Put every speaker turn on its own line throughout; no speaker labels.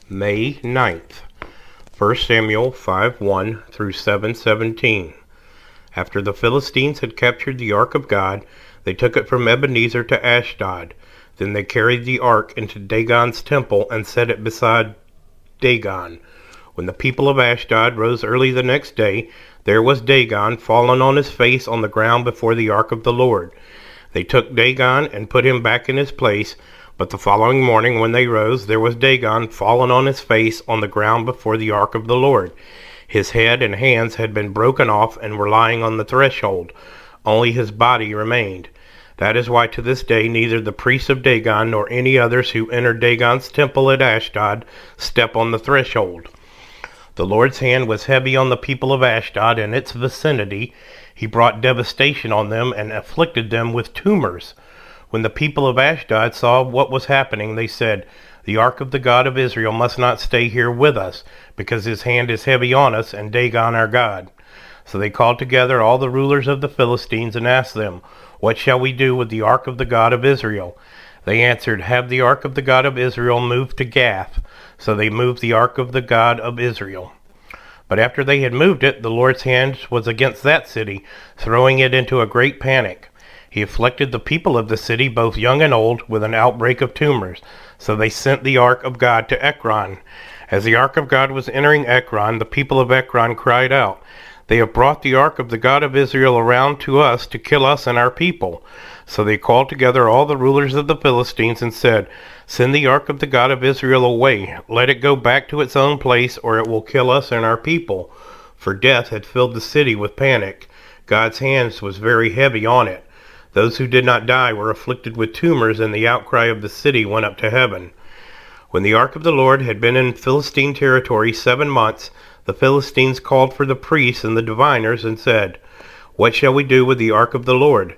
May 9th, 1 Samuel 5:1 through 7:17. After the Philistines had captured the ark of God, they took it from Ebenezer to Ashdod. Then they carried the ark into Dagon's temple and set it beside Dagon. When the people of Ashdod rose early the next day, there was Dagon fallen on his face on the ground before the ark of the Lord. They took Dagon and put him back in his place, but the following morning when they rose, there was Dagon fallen on his face on the ground before the ark of the Lord. His head and hands had been broken off and were lying on the threshold. Only his body remained. That is why to this day neither the priests of Dagon nor any others who enter Dagon's temple at Ashdod step on the threshold. The Lord's hand was heavy on the people of Ashdod and its vicinity. He brought devastation on them and afflicted them with tumors. When the people of Ashdod saw what was happening, they said, "The ark of the God of Israel must not stay here with us, because his hand is heavy on us and Dagon our God." So they called together all the rulers of the Philistines and asked them, "What shall we do with the ark of the God of Israel?" They answered, "Have the ark of the God of Israel moved to Gath." So they moved the ark of the God of Israel. But after they had moved it, the Lord's hand was against that city, throwing it into a great panic. He afflicted the people of the city, both young and old, with an outbreak of tumors. So they sent the ark of God to Ekron. As the ark of God was entering Ekron, the people of Ekron cried out, "They have brought the ark of the God of Israel around to us to kill us and our people." So they called together all the rulers of the Philistines and said, "Send the ark of the God of Israel away. Let it go back to its own place, or it will kill us and our people." For death had filled the city with panic. God's hand was very heavy on it. Those who did not die were afflicted with tumors, and the outcry of the city went up to heaven. When the ark of the Lord had been in Philistine territory 7 months, the Philistines called for the priests and the diviners and said, "What shall we do with the ark of the Lord?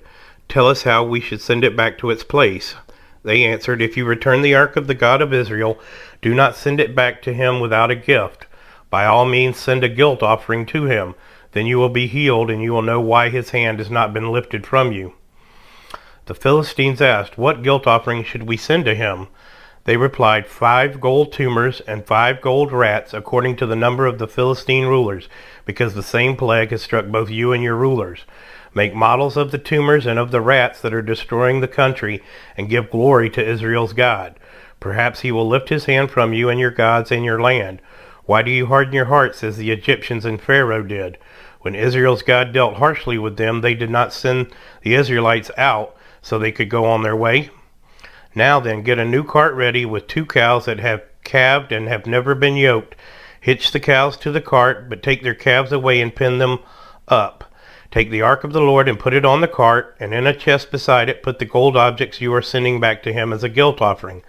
Tell us how we should send it back to its place." They answered, "If you return the ark of the God of Israel, do not send it back to him without a gift. By all means send a guilt offering to him. Then you will be healed, and you will know why his hand has not been lifted from you." The Philistines asked, "What guilt offering should we send to him?" They replied, 5 gold tumors and 5 gold rats, according to the number of the Philistine rulers, because the same plague has struck both you and your rulers. Make models of the tumors and of the rats that are destroying the country, and give glory to Israel's God. Perhaps he will lift his hand from you and your gods and your land. Why do you harden your hearts as the Egyptians and Pharaoh did? When Israel's God dealt harshly with them, they did not send the Israelites out so they could go on their way. Now then, get a new cart ready with 2 cows that have calved and have never been yoked. Hitch the cows to the cart, but take their calves away and pin them up. Take the ark of the Lord and put it on the cart, and in a chest beside it put the gold objects you are sending back to him as a guilt offering.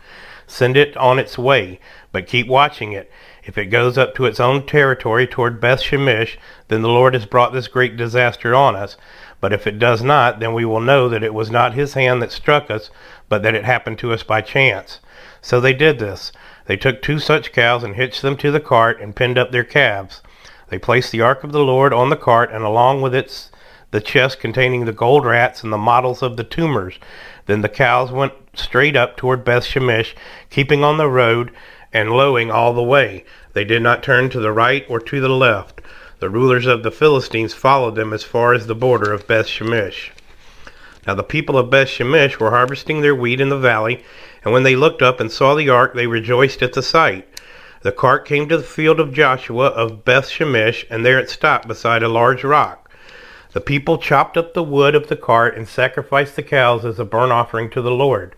Send it on its way, but keep watching it. If it goes up to its own territory toward Beth-Shemesh, then the Lord has brought this great disaster on us. But if it does not, then we will know that it was not his hand that struck us, but that it happened to us by chance." So they did this. They took 2 such cows and hitched them to the cart and pinned up their calves. They placed the ark of the Lord on the cart, and along with it the chest containing the gold rats and the models of the tumors. Then the cows went straight up toward Beth-Shemesh, keeping on the road and lowing all the way. They did not turn to the right or to the left. The rulers of the Philistines followed them as far as the border of Beth-Shemesh. Now the people of Beth-Shemesh were harvesting their wheat in the valley, and when they looked up and saw the ark, they rejoiced at the sight. The cart came to the field of Joshua of Beth-Shemesh, and there it stopped beside a large rock. The people chopped up the wood of the cart and sacrificed the cows as a burnt offering to the Lord.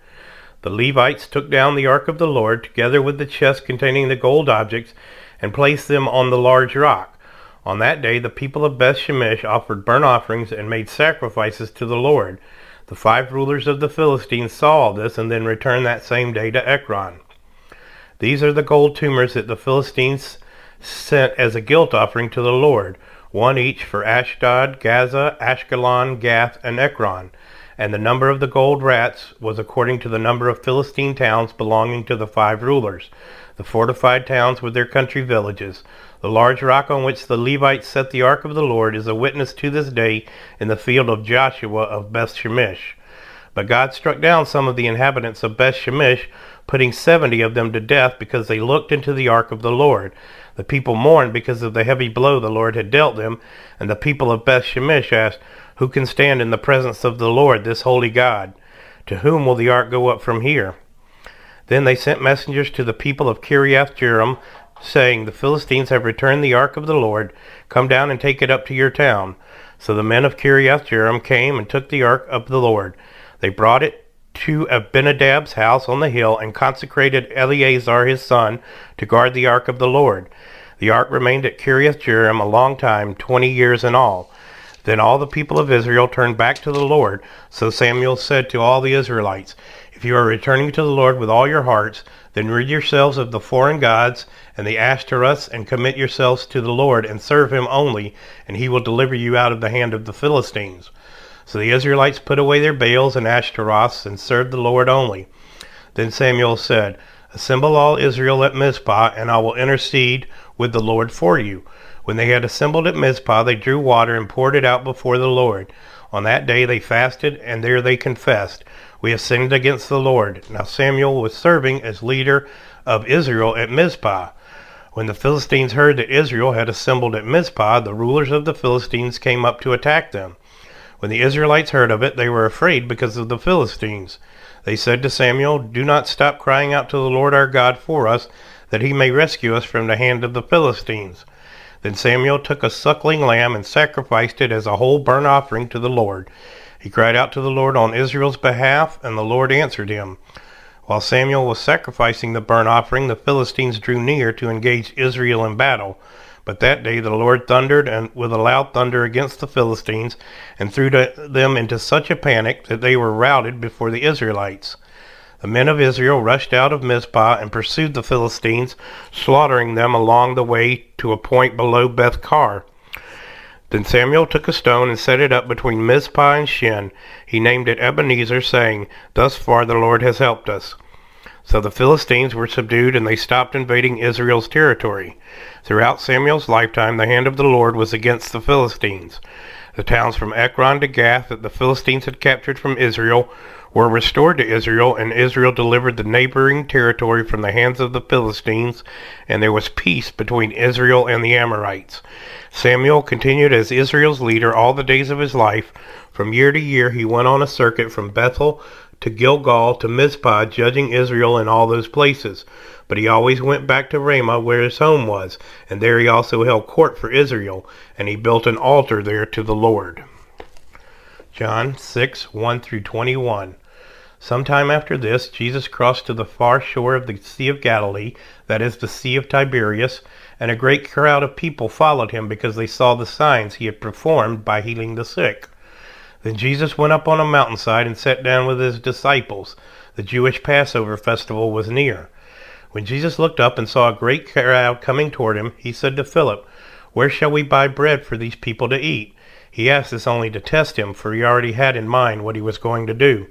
The Levites took down the ark of the Lord, together with the chest containing the gold objects, and placed them on the large rock. On that day the people of Beth-Shemesh offered burnt offerings and made sacrifices to the Lord. The 5 rulers of the Philistines saw all this and then returned that same day to Ekron. These are the gold tumors that the Philistines sent as a guilt offering to the Lord, 1 each for Ashdod, Gaza, Ashkelon, Gath, and Ekron. And the number of the gold rats was according to the number of Philistine towns belonging to the 5 rulers, the fortified towns with their country villages. The large rock on which the Levites set the ark of the Lord is a witness to this day in the field of Joshua of Beth-Shemesh. But God struck down some of the inhabitants of Beth-Shemesh, putting 70 of them to death because they looked into the ark of the Lord. The people mourned because of the heavy blow the Lord had dealt them, and the people of Beth-Shemesh asked, "Who can stand in the presence of the Lord, this holy God? To whom will the ark go up from here?" Then they sent messengers to the people of Kiriath-Jearim, saying, "The Philistines have returned the ark of the Lord. Come down and take it up to your town." So the men of Kiriath-Jearim came and took the ark of the Lord. They brought it to Abinadab's house on the hill and consecrated Eleazar his son to guard the ark of the Lord. The ark remained at Kiriath-Jearim a long time, 20 years in all. Then all the people of Israel turned back to the Lord. So Samuel said to all the Israelites, "If you are returning to the Lord with all your hearts, then rid yourselves of the foreign gods and the Ashtoreths, and commit yourselves to the Lord, and serve him only, and he will deliver you out of the hand of the Philistines." So the Israelites put away their Baals and Ashtaroths, and served the Lord only. Then Samuel said, "Assemble all Israel at Mizpah, and I will intercede with the Lord for you." When they had assembled at Mizpah, they drew water and poured it out before the Lord. On that day they fasted, and there they confessed, "We have sinned against the Lord." Now Samuel was serving as leader of Israel at Mizpah. When the Philistines heard that Israel had assembled at Mizpah, the rulers of the Philistines came up to attack them. When the Israelites heard of it, they were afraid because of the Philistines. They said to Samuel, "Do not stop crying out to the Lord our God for us, that he may rescue us from the hand of the Philistines." Then Samuel took a suckling lamb and sacrificed it as a whole burnt offering to the Lord. He cried out to the Lord on Israel's behalf, and the Lord answered him. While Samuel was sacrificing the burnt offering, the Philistines drew near to engage Israel in battle. But that day the Lord thundered and with a loud thunder against the Philistines, and threw them into such a panic that they were routed before the Israelites. The men of Israel rushed out of Mizpah and pursued the Philistines, slaughtering them along the way to a point below Beth-kar. Then Samuel took a stone and set it up between Mizpah and Shin. He named it Ebenezer, saying, "Thus far the Lord has helped us." So the Philistines were subdued, and they stopped invading Israel's territory. Throughout Samuel's lifetime, the hand of the Lord was against the Philistines. The towns from Ekron to Gath that the Philistines had captured from Israel were restored to Israel, and Israel delivered the neighboring territory from the hands of the Philistines, and there was peace between Israel and the Amorites. Samuel continued as Israel's leader all the days of his life. From year to year he went on a circuit from Bethel to Gilgal to Mizpah, judging Israel in all those places. But he always went back to Ramah, where his home was, and there he also held court for Israel, and he built an altar there to the Lord. John 6:1-21. Sometime after this, Jesus crossed to the far shore of the Sea of Galilee, that is, the Sea of Tiberias, and a great crowd of people followed him because they saw the signs he had performed by healing the sick. Then Jesus went up on a mountainside and sat down with his disciples. The Jewish Passover festival was near. When Jesus looked up and saw a great crowd coming toward him, he said to Philip, "Where shall we buy bread for these people to eat?" He asked this only to test him, for he already had in mind what he was going to do.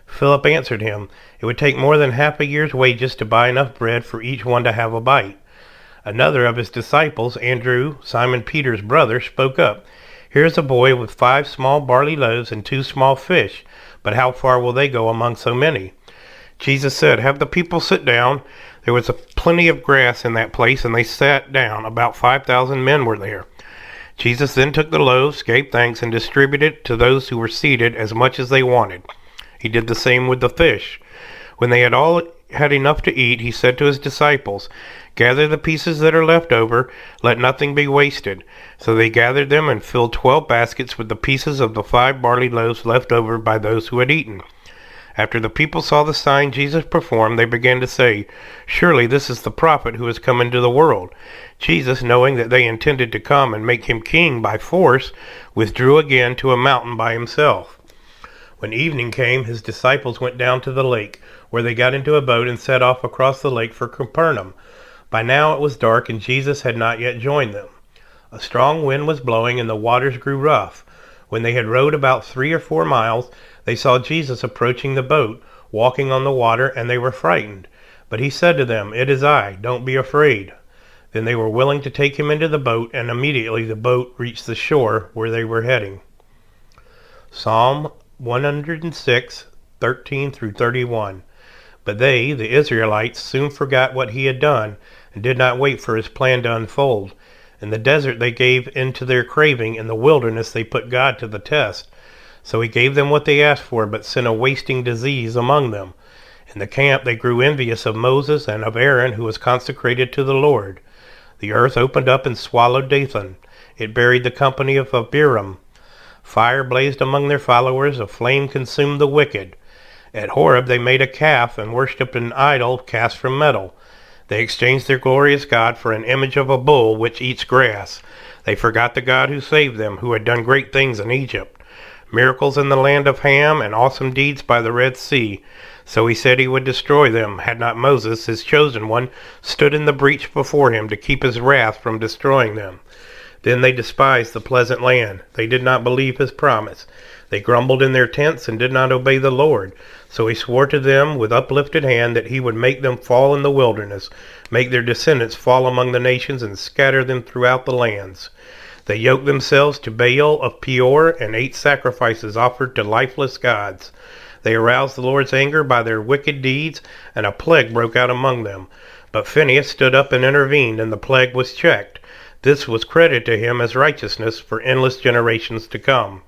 Philip answered him, "It would take more than half a year's wages to buy enough bread for each one to have a bite." Another of his disciples, Andrew, Simon Peter's brother, spoke up. "Here is a boy with 5 small barley loaves and 2 small fish, but how far will they go among so many?" Jesus said, "Have the people sit down." There was plenty of grass in that place, and they sat down. About 5,000 men were there. Jesus then took the loaves, gave thanks, and distributed to those who were seated as much as they wanted. He did the same with the fish. When they had all had enough to eat, he said to his disciples, "Gather the pieces that are left over, let nothing be wasted." So they gathered them and filled 12 baskets with the pieces of the 5 barley loaves left over by those who had eaten. After the people saw the sign Jesus performed, they began to say, "Surely this is the prophet who has come into the world." Jesus, knowing that they intended to come and make him king by force, withdrew again to a mountain by himself. When evening came, his disciples went down to the lake, where they got into a boat and set off across the lake for Capernaum. By now it was dark, and Jesus had not yet joined them. A strong wind was blowing, and the waters grew rough. When they had rowed about 3 or 4 miles, they saw Jesus approaching the boat, walking on the water, and they were frightened. But he said to them, "It is I, don't be afraid." Then they were willing to take him into the boat, and immediately the boat reached the shore where they were heading. Psalm 106, 13 through 31. But they, the Israelites, soon forgot what he had done and did not wait for his plan to unfold. In the desert they gave into their craving, in the wilderness they put God to the test. So he gave them what they asked for, but sent a wasting disease among them. In the camp they grew envious of Moses and of Aaron, who was consecrated to the Lord. The earth opened up and swallowed Dathan. It buried the company of Abiram. Fire blazed among their followers, a flame consumed the wicked. At Horeb they made a calf and worshipped an idol cast from metal. They exchanged their glorious God for an image of a bull which eats grass. They forgot the God who saved them, who had done great things in Egypt, miracles in the land of Ham, and awesome deeds by the Red Sea. So he said he would destroy them, had not Moses, his chosen one, stood in the breach before him to keep his wrath from destroying them. Then they despised the pleasant land. They did not believe his promise. They grumbled in their tents and did not obey the Lord. So he swore to them with uplifted hand that he would make them fall in the wilderness, make their descendants fall among the nations, and scatter them throughout the lands. They yoked themselves to Baal of Peor and ate sacrifices offered to lifeless gods. They aroused the Lord's anger by their wicked deeds, and a plague broke out among them. But Phinehas stood up and intervened, and the plague was checked. This was credited to him as righteousness for endless generations to come.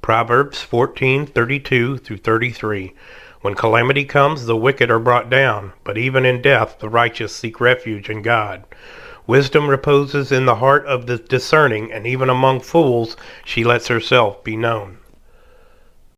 Proverbs 14:32 through 33. When calamity comes, the wicked are brought down, but even in death the righteous seek refuge in God. Wisdom reposes in the heart of the discerning, and even among fools she lets herself be known.